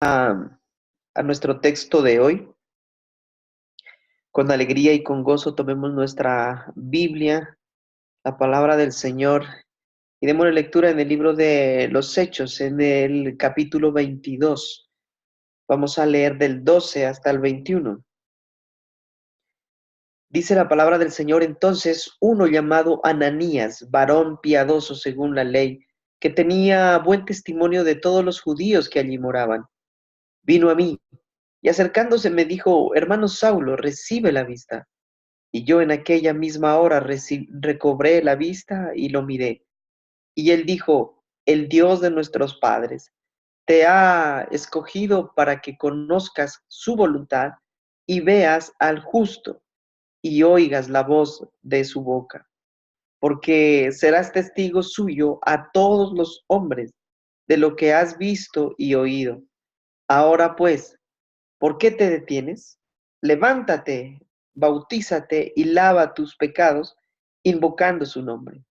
A nuestro texto de hoy. Con alegría y con gozo tomemos nuestra Biblia, la palabra del Señor, y demos lectura en el libro de los Hechos, en el capítulo 22. Vamos a leer del 12 hasta el 21. Dice la palabra del Señor: entonces uno llamado Ananías, varón piadoso según la ley, que tenía buen testimonio de todos los judíos que allí moraban, vino a mí, y acercándose me dijo: hermano Saulo, recibe la vista. Y yo en aquella misma hora recobré la vista y lo miré. Y él dijo: el Dios de nuestros padres te ha escogido para que conozcas su voluntad y veas al justo y oigas la voz de su boca, porque serás testigo suyo a todos los hombres de lo que has visto y oído. Ahora pues, ¿por qué te detienes? Levántate, bautízate y lava tus pecados, invocando su nombre.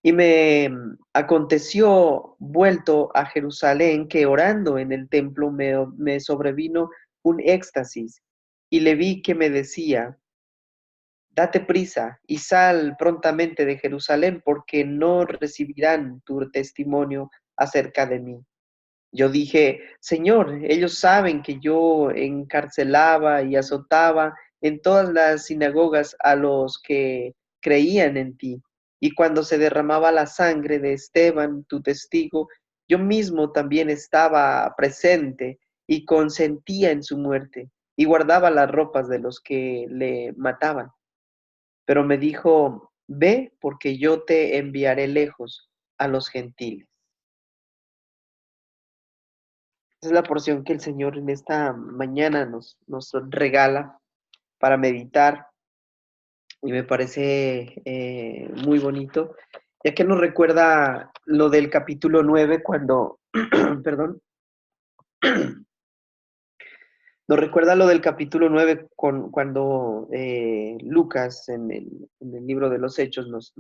Y me aconteció, vuelto a Jerusalén, que orando en el templo me sobrevino un éxtasis, y le vi que me decía: date prisa y sal prontamente de Jerusalén, porque no recibirán tu testimonio acerca de mí. Yo dije: Señor, ellos saben que yo encarcelaba y azotaba en todas las sinagogas a los que creían en ti. Y cuando se derramaba la sangre de Esteban, tu testigo, yo mismo también estaba presente y consentía en su muerte y guardaba las ropas de los que le mataban. Pero me dijo: ve, porque yo te enviaré lejos a los gentiles. Es la porción que el Señor en esta mañana nos regala para meditar, y me parece muy bonito, ya que nos recuerda lo del capítulo 9 cuando, perdón, nos recuerda lo del capítulo 9 cuando Lucas en el libro de los Hechos nos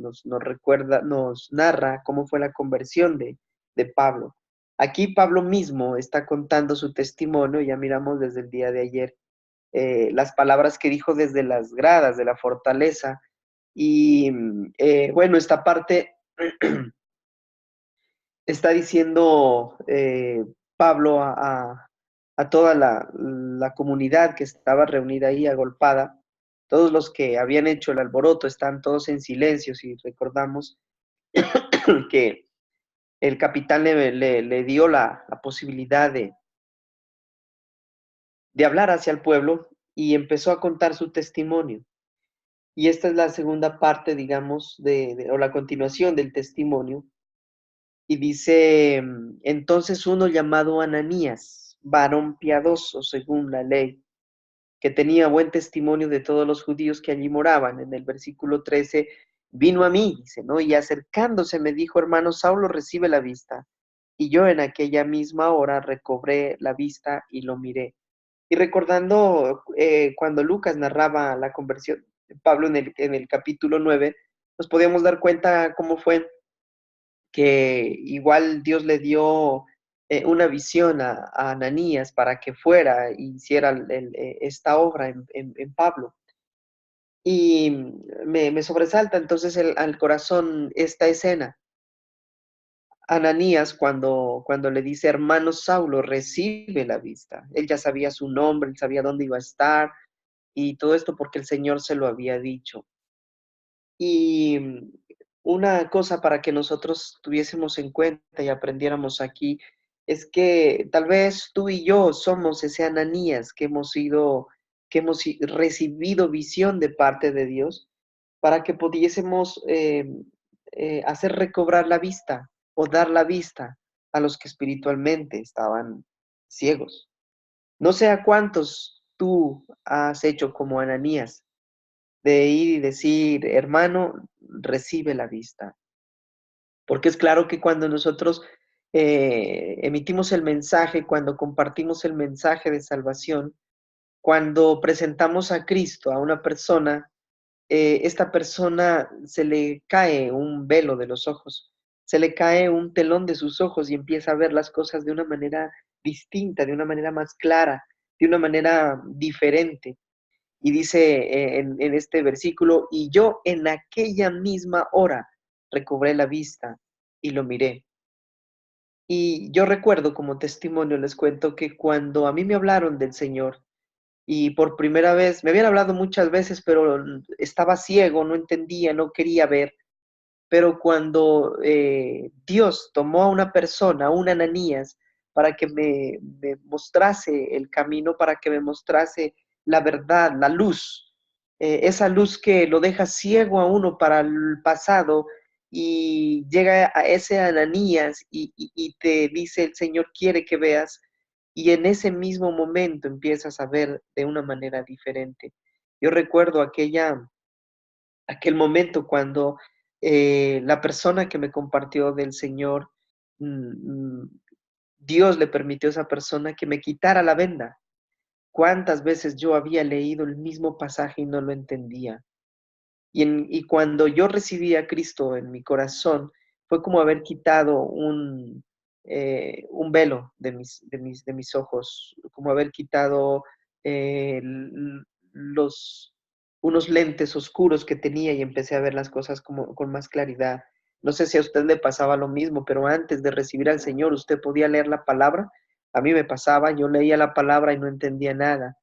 recuerda, nos narra cómo fue la conversión de Pablo. Aquí Pablo mismo está contando su testimonio. Ya miramos desde el día de ayer las palabras que dijo desde las gradas de la fortaleza. Y bueno, esta parte está diciendo Pablo a toda la comunidad que estaba reunida ahí, agolpada. Todos los que habían hecho el alboroto están todos en silencio, si recordamos que el capitán le dio la posibilidad de hablar hacia el pueblo, y empezó a contar su testimonio. Y esta es la segunda parte, digamos, o la continuación del testimonio. Y dice: entonces uno llamado Ananías, varón piadoso según la ley, que tenía buen testimonio de todos los judíos que allí moraban. En el versículo 13, vino a mí, dice, ¿no? Y acercándose me dijo: hermano Saulo, recibe la vista. Y yo en aquella misma hora recobré la vista y lo miré. Y recordando cuando Lucas narraba la conversión de Pablo en el capítulo 9, nos podíamos dar cuenta cómo fue que igual Dios le dio una visión a Ananías para que fuera e hiciera esta obra en Pablo. Y me sobresalta entonces al corazón esta escena. Ananías, cuando le dice: hermano Saulo, recibe la vista. Él ya sabía su nombre, él sabía dónde iba a estar, y todo esto porque el Señor se lo había dicho. Y una cosa para que nosotros tuviésemos en cuenta y aprendiéramos aquí es que tal vez tú y yo somos ese Ananías que hemos recibido visión de parte de Dios para que pudiésemos hacer recobrar la vista o dar la vista a los que espiritualmente estaban ciegos. No sé a cuántos tú has hecho como Ananías, de ir y decir: hermano, recibe la vista. Porque es claro que cuando nosotros emitimos el mensaje, cuando compartimos el mensaje de salvación, cuando presentamos a Cristo a una persona, esta persona se le cae un velo de los ojos, se le cae un telón de sus ojos y empieza a ver las cosas de una manera distinta, de una manera más clara, de una manera diferente. Y dice en este versículo, y yo en aquella misma hora recobré la vista y lo miré. Y yo recuerdo como testimonio, les cuento que cuando a mí me hablaron del Señor y por primera vez, me habían hablado muchas veces, pero estaba ciego, no entendía, no quería ver. Pero cuando Dios tomó a una persona, a un Ananías, para que me mostrase el camino, para que me mostrase la verdad, la luz, esa luz que lo deja ciego a uno para el pasado y llega a ese Ananías y te dice el Señor quiere que veas y en ese mismo momento empiezas a ver de una manera diferente. Yo recuerdo aquel momento cuando la persona que me compartió del Señor, Dios le permitió a esa persona que me quitara la venda. ¿Cuántas veces yo había leído el mismo pasaje y no lo entendía? Y cuando yo recibí a Cristo en mi corazón, fue como haber quitado un velo de mis ojos, como haber quitado los, unos lentes oscuros que tenía y empecé a ver las cosas como, con más claridad. No sé si a usted le pasaba lo mismo, pero antes de recibir al Señor, ¿usted podía leer la palabra? A mí me pasaba, yo leía la palabra y no entendía nada.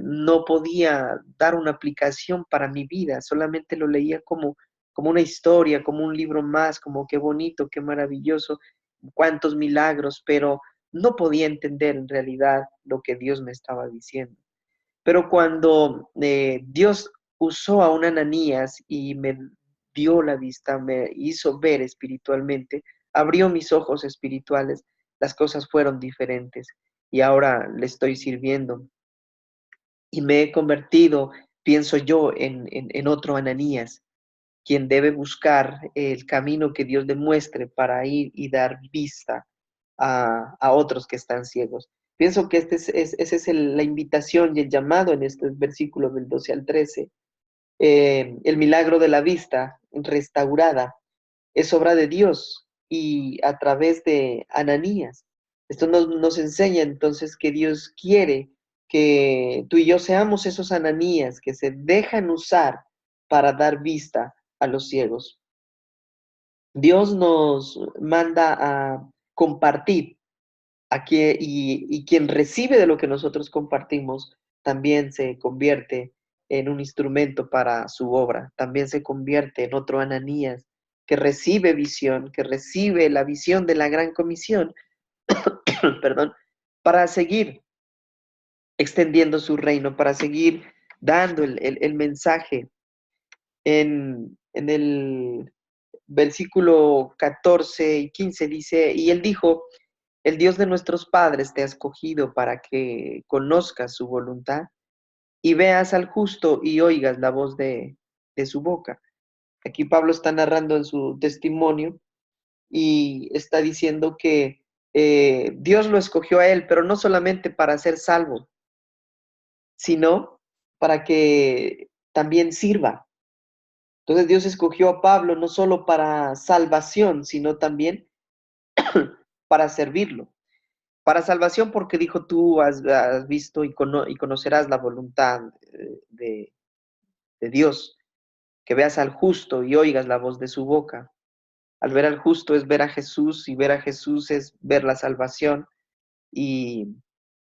No podía dar una aplicación para mi vida, solamente lo leía como una historia, como un libro más, como qué bonito, qué maravilloso, cuántos milagros, pero no podía entender en realidad lo que Dios me estaba diciendo. Pero cuando Dios usó a un Ananías y me dio la vista, me hizo ver espiritualmente, abrió mis ojos espirituales, las cosas fueron diferentes y ahora le estoy sirviendo y me he convertido, pienso yo, en otro Ananías, quien debe buscar el camino que Dios le muestre para ir y dar vista a otros que están ciegos. Pienso que esa es la invitación y el llamado en este versículo del 12 al 13. El milagro de la vista restaurada es obra de Dios y a través de Ananías. Esto nos enseña entonces que Dios quiere que tú y yo seamos esos Ananías que se dejan usar para dar vista a los ciegos. Dios nos manda a compartir y quien recibe de lo que nosotros compartimos también se convierte en un instrumento para su obra, también se convierte en otro Ananías que recibe visión, que recibe la visión de la gran comisión, perdón, para seguir extendiendo su reino, para seguir dando el mensaje. En el versículo 14 y 15 dice, y él dijo, el Dios de nuestros padres te ha escogido para que conozcas su voluntad y veas al justo y oigas la voz de su boca. Aquí Pablo está narrando en su testimonio y está diciendo que Dios lo escogió a él, pero no solamente para ser salvo, sino para que también sirva. Entonces Dios escogió a Pablo no solo para salvación, sino también para servirlo. Para salvación porque dijo tú has visto y conocerás la voluntad de Dios, que veas al justo y oigas la voz de su boca. Al ver al justo es ver a Jesús y ver a Jesús es ver la salvación y,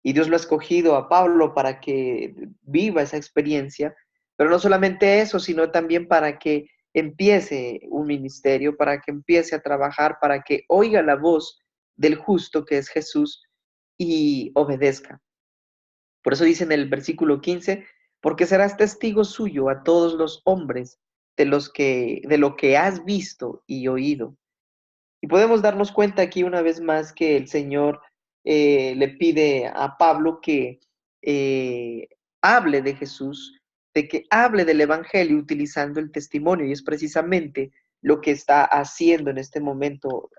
y Dios lo ha escogido a Pablo para que viva esa experiencia, pero no solamente eso, sino también para que empiece un ministerio, para que empiece a trabajar, para que oiga la voz del justo que es Jesús y obedezca. Por eso dice en el versículo 15, porque serás testigo suyo a todos los hombres de lo que has visto y oído. Y podemos darnos cuenta aquí una vez más que el Señor le pide a Pablo que eh, hable de Jesús, de que hable del Evangelio utilizando el testimonio, y es precisamente lo que está haciendo en este momento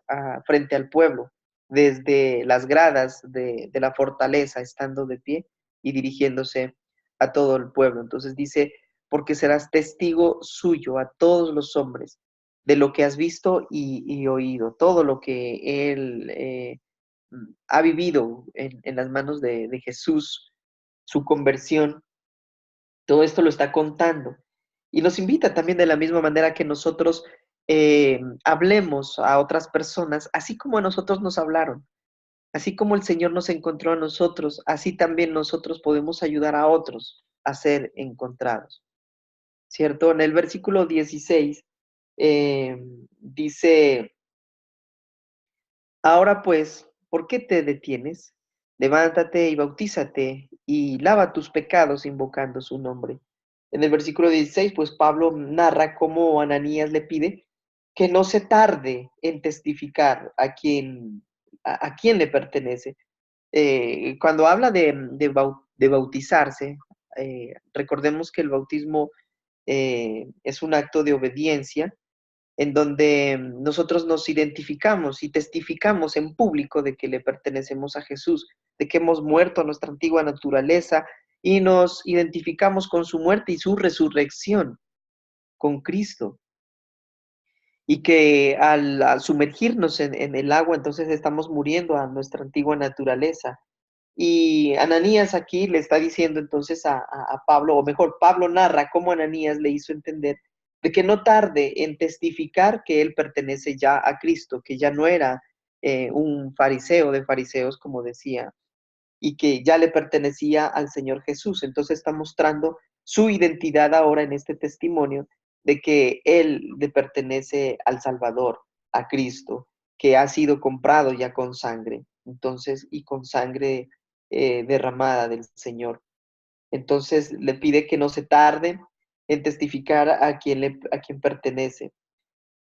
frente al pueblo, desde las gradas de la fortaleza, estando de pie y dirigiéndose a todo el pueblo. Entonces dice, porque serás testigo suyo a todos los hombres de lo que has visto y oído, todo lo que él ha vivido en las manos de Jesús, su conversión, todo esto lo está contando. Y nos invita también de la misma manera que nosotros hablemos a otras personas, así como a nosotros nos hablaron, así como el Señor nos encontró a nosotros, así también nosotros podemos ayudar a otros a ser encontrados, ¿cierto? En el versículo 16 dice, ahora pues, ¿por qué te detienes? Levántate y bautízate y lava tus pecados invocando su nombre. En el versículo 16, pues Pablo narra cómo Ananías le pide que no se tarde en testificar a quién le pertenece. Cuando habla de bautizarse, recordemos que el bautismo es un acto de obediencia en donde nosotros nos identificamos y testificamos en público de que le pertenecemos a Jesús, de que hemos muerto a nuestra antigua naturaleza y nos identificamos con su muerte y su resurrección con Cristo. Y que al sumergirnos en el agua, entonces estamos muriendo a nuestra antigua naturaleza. Y Ananías aquí le está diciendo entonces a Pablo, o mejor, Pablo narra cómo Ananías le hizo entender de que no tarde en testificar que él pertenece ya a Cristo, que ya no era un fariseo de fariseos, como decía, y que ya le pertenecía al Señor Jesús. Entonces está mostrando su identidad ahora en este testimonio de que él le pertenece al Salvador, a Cristo, que ha sido comprado ya con sangre, entonces, y con sangre derramada del Señor. Entonces le pide que no se tarde en testificar a quien pertenece.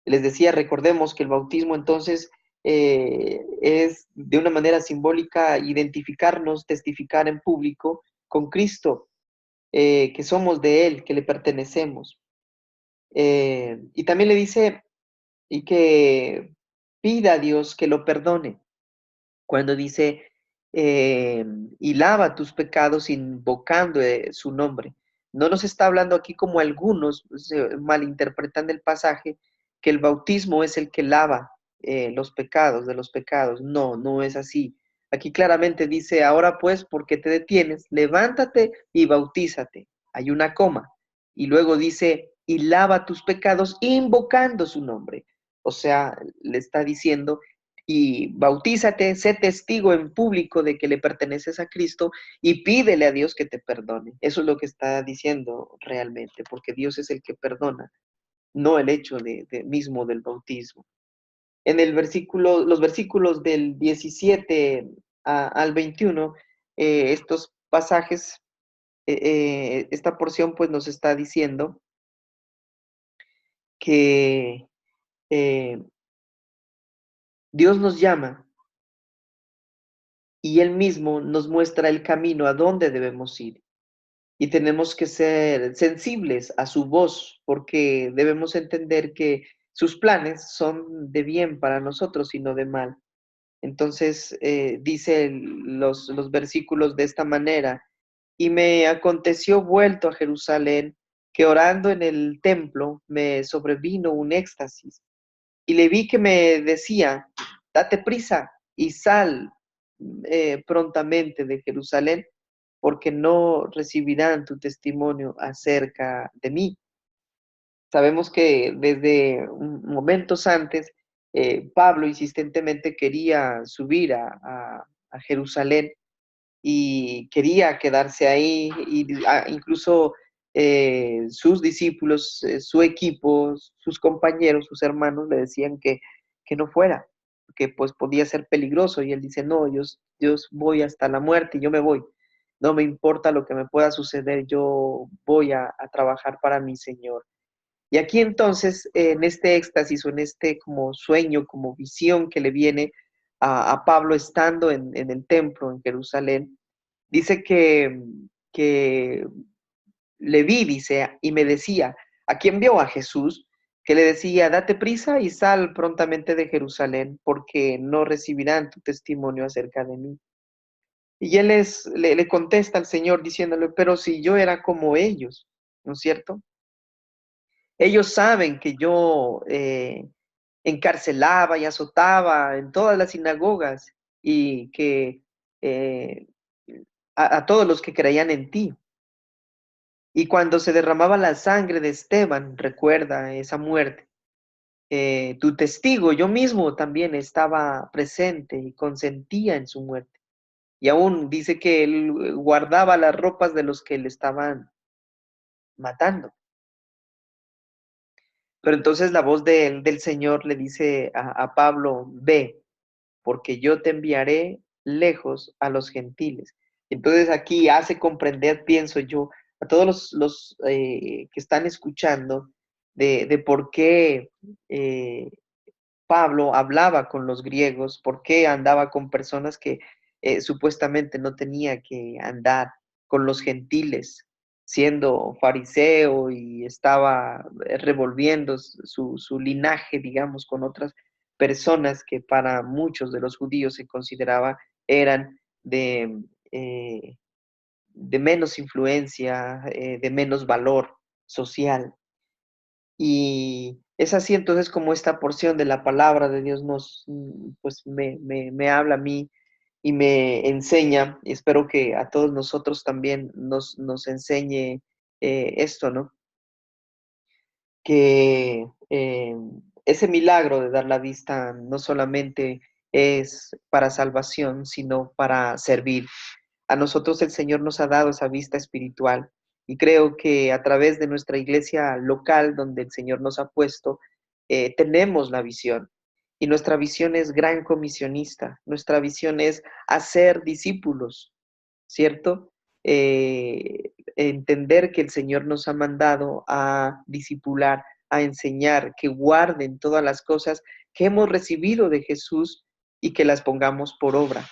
Les decía, recordemos que el bautismo entonces es de una manera simbólica identificarnos, testificar en público con Cristo, que somos de Él, que le pertenecemos. Y también le dice y que pida a Dios que lo perdone. Cuando dice, y lava tus pecados invocando su nombre. No nos está hablando aquí como algunos malinterpretan el pasaje, que el bautismo es el que lava los pecados de los pecados. No, no es así. Aquí claramente dice, ahora pues, ¿por qué te detienes? Levántate y bautízate. Hay una coma. Y luego dice, y lava tus pecados invocando su nombre. O sea, le está diciendo, y bautízate, sé testigo en público de que le perteneces a Cristo y pídele a Dios que te perdone. Eso es lo que está diciendo realmente, porque Dios es el que perdona, no el hecho mismo del bautismo. En el versículo, los versículos del 17 al 21, estos pasajes, esta porción pues nos está diciendo que Dios nos llama y Él mismo nos muestra el camino a dónde debemos ir. Y tenemos que ser sensibles a su voz, porque debemos entender que sus planes son de bien para nosotros y no de mal. Entonces, dice los versículos de esta manera, y me aconteció vuelto a Jerusalén, que orando en el templo me sobrevino un éxtasis, y le vi que me decía, date prisa y sal prontamente de Jerusalén, porque no recibirán tu testimonio acerca de mí. Sabemos que desde momentos antes, Pablo insistentemente quería subir a Jerusalén y quería quedarse ahí, y incluso sus discípulos, su equipo, sus compañeros, sus hermanos le decían que no fuera, que pues podía ser peligroso, y él dice, no, yo voy hasta la muerte y yo me voy, no me importa lo que me pueda suceder, yo voy a trabajar para mi Señor. Y aquí entonces, en este éxtasis o en este como sueño, como visión que le viene a Pablo estando en el templo en Jerusalén, dice que le vi, dice, y me decía, ¿a quién vio? A Jesús, que le decía, date prisa y sal prontamente de Jerusalén, porque no recibirán tu testimonio acerca de mí. Y él le contesta al Señor diciéndole, pero si yo era como ellos, ¿no es cierto? Ellos saben que yo encarcelaba y azotaba en todas las sinagogas y que eh, a todos los que creían en ti. Y cuando se derramaba la sangre de Esteban, recuerda esa muerte, tu testigo, yo mismo también estaba presente y consentía en su muerte. Y aún dice que él guardaba las ropas de los que le estaban matando. Pero entonces la voz del Señor le dice a Pablo, ve, porque yo te enviaré lejos a los gentiles. Entonces aquí hace comprender, pienso yo, a todos que están escuchando de por qué Pablo hablaba con los griegos, por qué andaba con personas que supuestamente no tenía que andar, con los gentiles, siendo fariseo y estaba revolviendo su linaje, digamos, con otras personas que para muchos de los judíos se consideraba eran eh, de menos influencia, de menos valor social. Y es así entonces como esta porción de la palabra de Dios pues me habla a mí y me enseña, y espero que a todos nosotros también nos enseñe esto, ¿no? Que ese milagro de dar la vista no solamente es para salvación, sino para servir. A nosotros el Señor nos ha dado esa vista espiritual y creo que a través de nuestra iglesia local, donde el Señor nos ha puesto, tenemos la visión. Y nuestra visión es gran comisionista, nuestra visión es hacer discípulos, ¿cierto? Entender que el Señor nos ha mandado a discipular, a enseñar, que guarden todas las cosas que hemos recibido de Jesús y que las pongamos por obra.